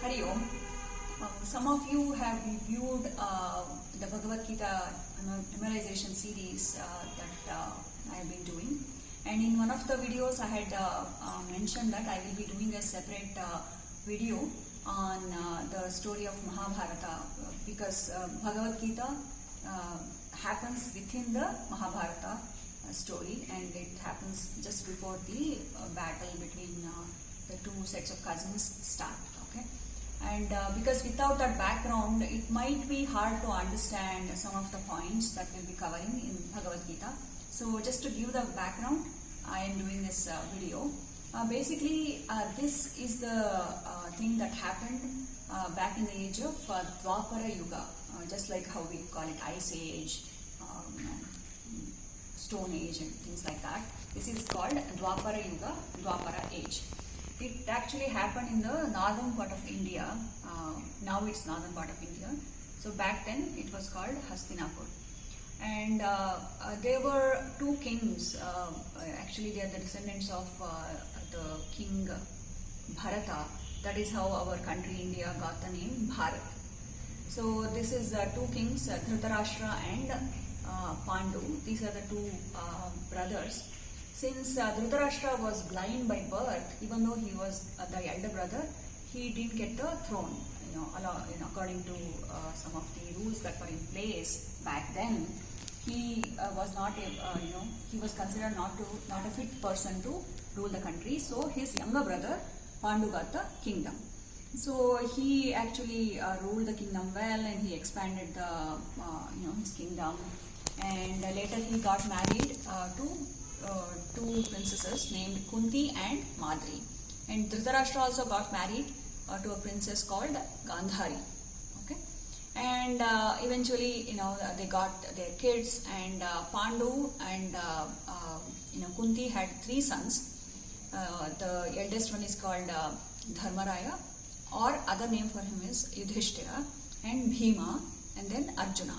Hari Om. Some of you have reviewed the Bhagavad Gita memorization series that I have been doing, and in one of the videos I had mentioned that I will be doing a separate video on the story of Mahabharata because Bhagavad Gita happens within the Mahabharata story, and it happens just before the battle between the two sets of cousins start. Okay. And because without that background, it might be hard to understand some of the points that we'll be covering in Bhagavad Gita. So just to give the background, I am doing this video. Basically, this is the thing that happened back in the age of Dwapara Yuga, just like how we call it Ice Age, Stone Age and things like that. This is called Dwapara Yuga, Dwapara Age. It actually happened in the northern part of India. Now it's northern part of India. So back then it was called Hastinapur. And there were two kings. Actually, they are the descendants of the king Bharata. That is how our country India got the name Bharat. So this is two kings, Dhritarashtra and Pandu. These are the two brothers. Since Dhritarashtra was blind by birth, even though he was the elder brother, he didn't get the throne. According to some of the rules that were in place back then, he was not he was considered not a fit person to rule the country. So his younger brother Pandu got the kingdom. So he actually ruled the kingdom well, and he expanded the his kingdom. And later he got married to two princesses named Kunti and Madri. And Dhritarashtra also got married to a princess called Gandhari. Okay, and eventually they got their kids, and Pandu and Kunti had three sons. The eldest one is called Dharmaraya, or other name for him is Yudhishthira, and Bhima, and then Arjuna.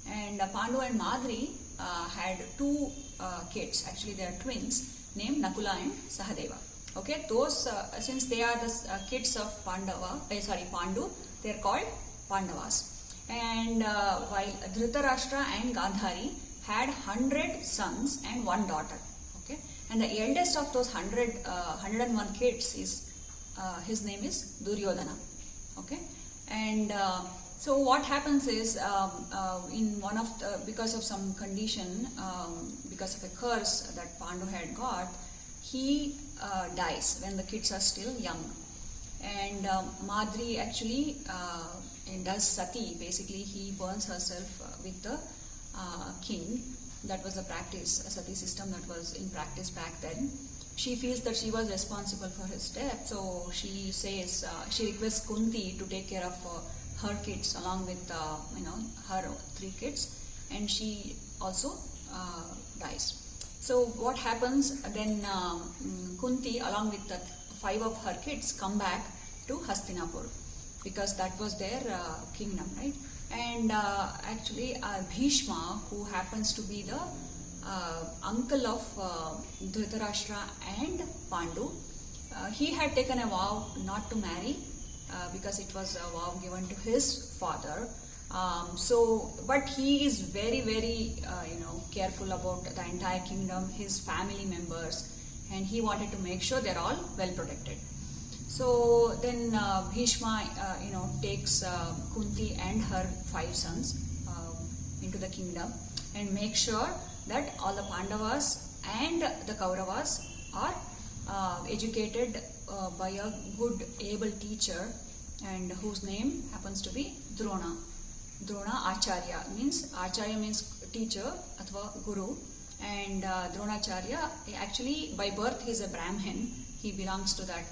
And Pandu and Madri had two kids. Actually, they are twins named Nakula and Sahadeva. Okay, those since they are the kids of Pandu, they are called Pandavas. And while Dhritarashtra and Gandhari had 100 sons and one daughter. Okay, and the eldest of those 101 kids is his name is Duryodhana. Okay, and so what happens is in one of because of some condition, because of a curse that Pandu had got, he dies when the kids are still young. And Madri actually does sati. Basically, he burns herself with the king. That was a practice, a sati system that was in practice back then. She feels that she was responsible for his death, so she says she requests Kunti to take care of her kids along with her three kids, and she also dies. So what happens then? Kunti along with the 5 of her kids come back to Hastinapur because that was their kingdom, right? And actually Bhishma, who happens to be the uncle of Dhritarashtra and Pandu, he had taken a vow not to marry because it was a vow given to his father. But he is very, very careful about the entire kingdom, his family members, and he wanted to make sure they're all well protected. So then Bhishma takes Kunti and her 5 sons into the kingdom and makes sure that all the Pandavas and the Kauravas are educated by a good, able teacher, and whose name happens to be Drona. Drona Acharya means teacher athva guru, and Dronacharya actually by birth he is a Brahmin. He belongs to that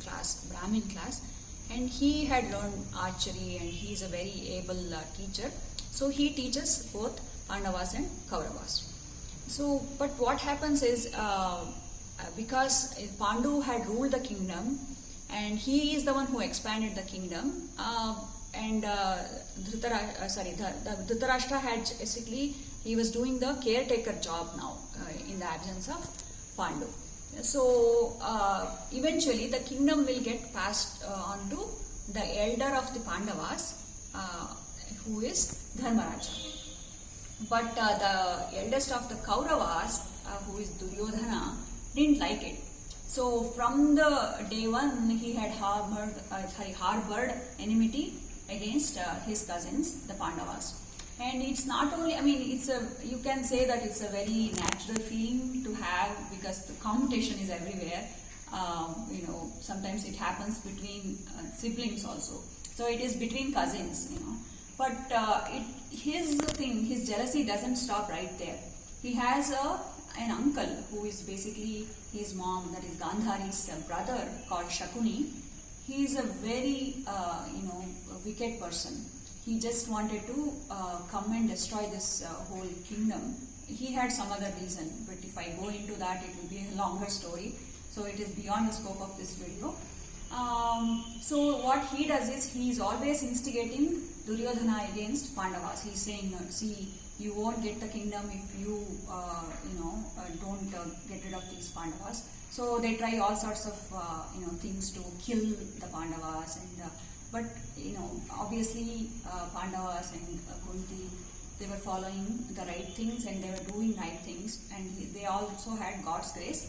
class, Brahmin class, and he had learned archery, and he is a very able teacher. So he teaches both Pandavas and Kauravas. So, but what happens is because Pandu had ruled the kingdom, and he is the one who expanded the kingdom, and Dhritarashtra had basically, he was doing the caretaker job now in the absence of Pandu. So eventually the kingdom will get passed on to the elder of the Pandavas, who is Dharmaraja. But the eldest of the Kauravas, who is Duryodhana, didn't like it. So from the day one, he had harbored enmity against his cousins, the Pandavas. And it's not only, I mean, you can say that it's a very natural feeling to have, because the competition is everywhere. Sometimes it happens between siblings also. So it is between cousins. But his jealousy doesn't stop right there. He has an uncle who is basically his mom, that is Gandhari's brother, called Shakuni. He is a very wicked person. He just wanted to come and destroy this whole kingdom. He had some other reason, but if I go into that, it will be a longer story. So it is beyond the scope of this video. So what he does is, he is always instigating Duryodhana against Pandavas. He is saying, see, you won't get the kingdom if you don't get rid of these Pandavas. So they try all sorts of things to kill the Pandavas, but obviously Pandavas and Kunti, they were following the right things and they were doing right things, and they also had God's grace,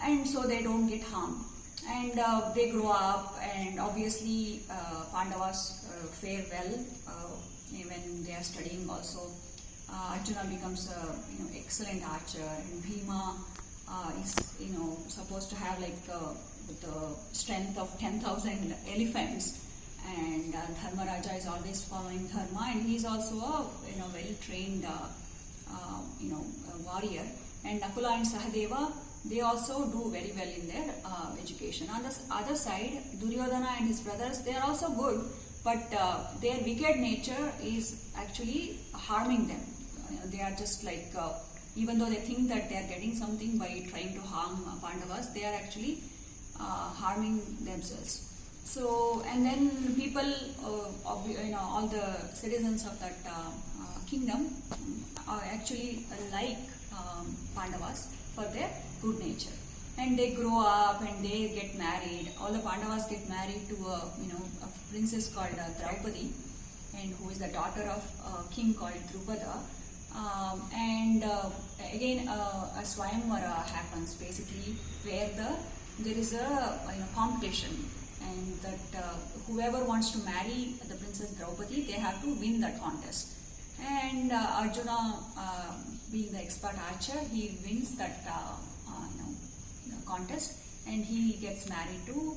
and so they don't get harmed. And they grow up, and obviously Pandavas fare well when they are studying also. Arjuna becomes a excellent archer, and Bhima is supposed to have like the strength of 10,000 elephants, and Dharmaraja is always following Dharma, and he is also a well-trained warrior. And Nakula and Sahadeva, they also do very well in their education. On the other side, Duryodhana and his brothers, they are also good, but their wicked nature is actually harming them. They are just like, even though they think that they are getting something by trying to harm Pandavas, they are actually harming themselves. So, and then people, all the citizens of that kingdom actually like Pandavas for their good nature, and they grow up and they get married. All the Pandavas get married to a princess called Draupadi, and who is the daughter of a king called Drupada. Again a Swayamvara happens, basically, where there is a competition, and that whoever wants to marry the princess Draupadi, they have to win that contest. And Arjuna, being the expert archer, he wins that contest, and he gets married to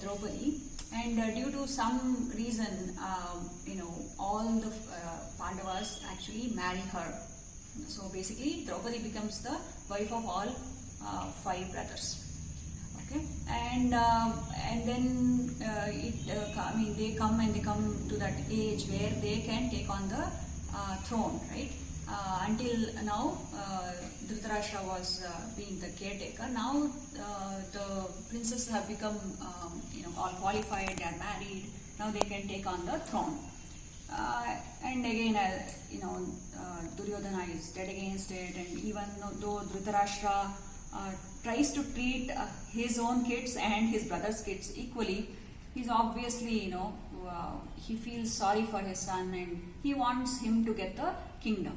Draupadi. And due to some reason, all the Pandavas actually marry her. So basically, Draupadi becomes the wife of all 5 brothers. Okay, and then they come to that age where they can take on the throne, right? Until now, Dhritarashtra was being the caretaker. Now the princes have become all qualified, they are married. Now they can take on the throne. And again, Duryodhana is dead against it, and even though Dhritarashtra tries to treat his own kids and his brother's kids equally, he's obviously, he feels sorry for his son, and he wants him to get the kingdom.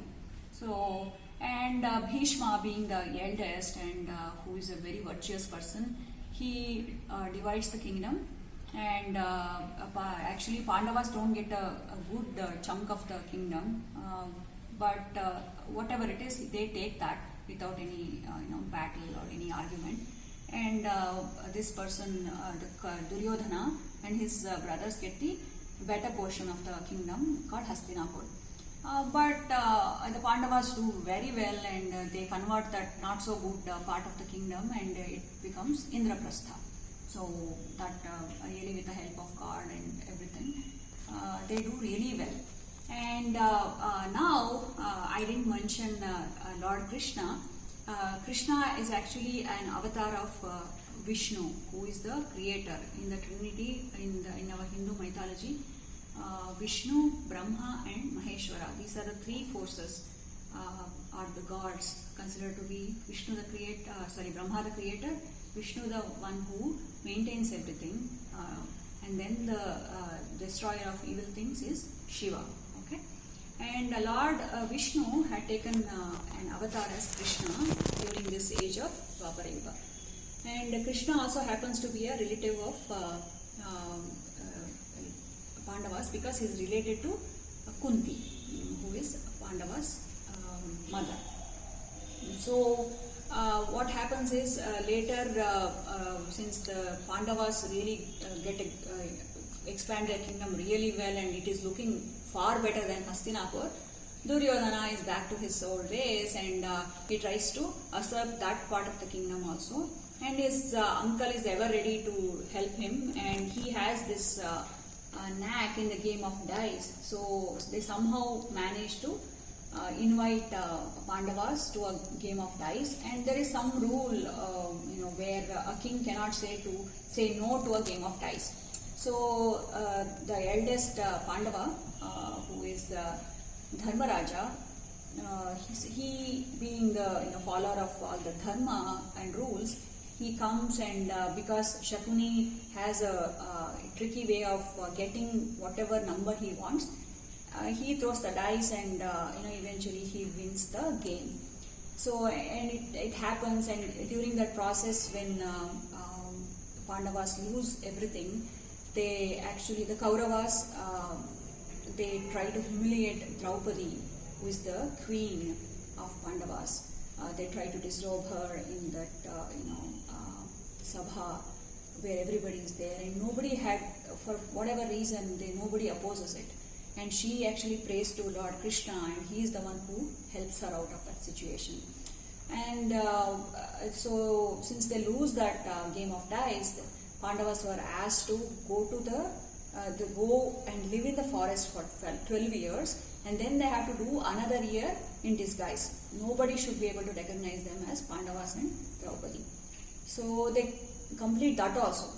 So, and Bhishma, being the eldest and who is a very virtuous person, he divides the kingdom, and actually Pandavas don't get a good chunk of the kingdom, but whatever it is, they take that without any battle or any argument. And this person, Duryodhana, and his brothers get the better portion of the kingdom called Hastinapur. But the Pandavas do very well, and they convert that not so good part of the kingdom, and it becomes Indraprastha. So that really, with the help of God and everything, they do really well. And now I didn't mention Lord Krishna. Krishna is actually an avatar of Vishnu, who is the creator in the Trinity in our Hindu mythology. Vishnu, Brahma, and Maheshwara. These are the 3 forces are the gods considered to be Vishnu the creator, Brahma the creator, Vishnu the one who maintains everything, and then the destroyer of evil things is Shiva. Okay, and Lord Vishnu had taken an avatar as Krishna during this age of Dwapara Yuga, and Krishna also happens to be a relative of Pandavas because he is related to Kunti, who is Pandavas' mother. So what happens is later, since the Pandavas really expand their kingdom really well, and it is looking far better than Hastinapur, Duryodhana is back to his old ways, and he tries to usurp that part of the kingdom also. And his uncle is ever ready to help him, and he has this knack in the game of dice. So they somehow manage to invite Pandavas to a game of dice, and there is some rule, where a king cannot say no to a game of dice. So the eldest Pandava, who is Dharmaraja, he being the follower of all the dharma and rules, he comes, and because Shakuni has a tricky way of getting whatever number he wants, he throws the dice, and eventually he wins the game. So, and it happens, and during that process, when Pandavas lose everything, the Kauravas, they try to humiliate Draupadi, who is the queen of Pandavas. They try to disrobe her in that sabha where everybody is there, and nobody had, for whatever reason, nobody opposes it, and she actually prays to Lord Krishna, and he is the one who helps her out of that situation. And so since they lose that game of dice, the Pandavas were asked to go and live in the forest for 12 years, and then they have to do another year in disguise. Nobody should be able to recognize them as Pandavas and Draupadi. So they complete that also,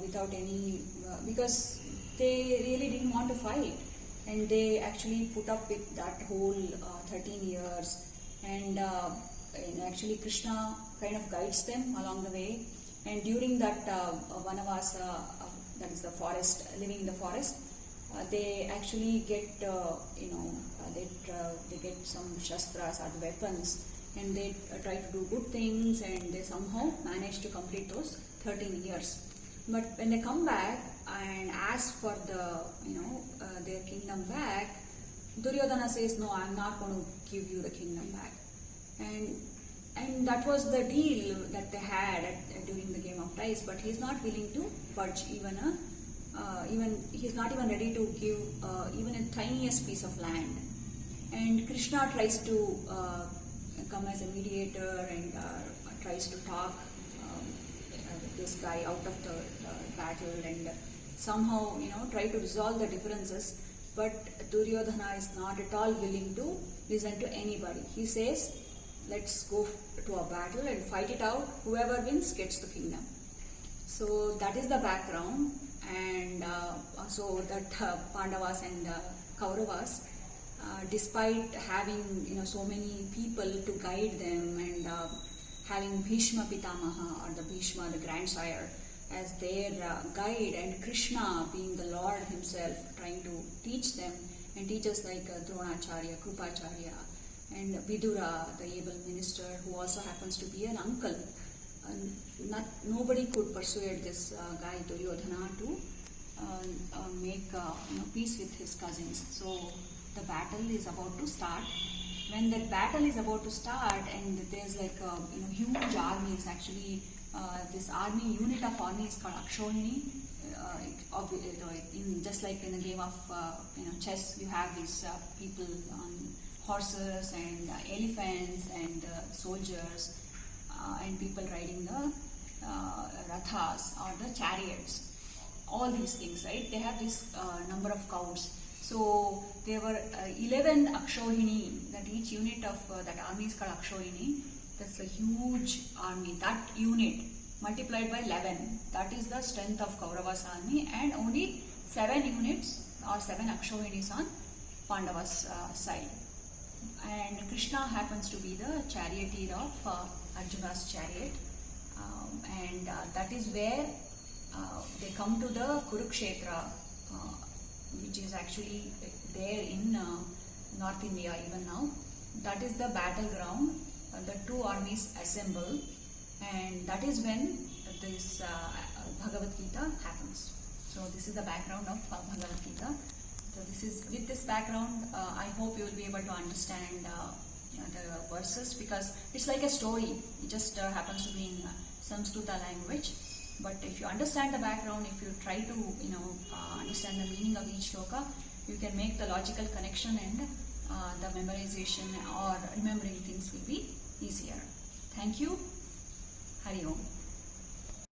without any, because they really didn't want to fight, and they actually put up with that whole 13 years, and actually Krishna kind of guides them along the way, and during that Vanavasa, that is the forest, living in the forest, they actually get, they get some shastras or weapons, and they try to do good things, and they somehow manage to complete those 13 years. But when they come back and ask for their kingdom back, Duryodhana says, "No, I'm not going to give you the kingdom back." And that was the deal that they had during the game of dice. But he's not willing to budge he's not even ready to give even a tiniest piece of land. And Krishna tries to come as a mediator and tries to talk this guy out of the battle, and somehow try to resolve the differences. But Duryodhana is not at all willing to listen to anybody. He says, "Let's go to a battle and fight it out. Whoever wins gets the kingdom." So that is the background, and so that Pandavas and Kauravas, despite having so many people to guide them, and having Bhishma Pitamaha, or the Bhishma, the grandsire, as their guide, and Krishna being the Lord himself trying to teach them, and teachers like Dronacharya, Krupacharya, and Vidura, the able minister, who also happens to be an uncle. Nobody could persuade this guy Duryodhana to make peace with his cousins. So the battle is about to start. When the battle is about to start, and there's like huge armies, actually this unit of army is called Akshauhini. Just like in the game of chess, you have these people on horses and elephants and soldiers and people riding the rathas or the chariots. All these things, right? They have this number of counts. So there were 11 Akshauhini, that each unit of that army is called Akshauhini. That's a huge army. That unit multiplied by 11, that is the strength of Kauravas army, and only 7 units or 7 Akshauhinis on Pandavas side. and Krishna happens to be the charioteer of Arjuna's chariot, and that is where they come to the Kurukshetra, which is actually there in North India even now. That is the battleground. The two armies assemble, and that is when this Bhagavad Gita happens. So this is the background of Bhagavad Gita. So this is, with this background, I hope you will be able to understand the verses, because it's like a story. It just happens to be in Sanskrita language. But if you understand the background, if you try to understand the meaning of each shloka, you can make the logical connection, and the memorization or remembering things will be easier. Thank you. Hari Om.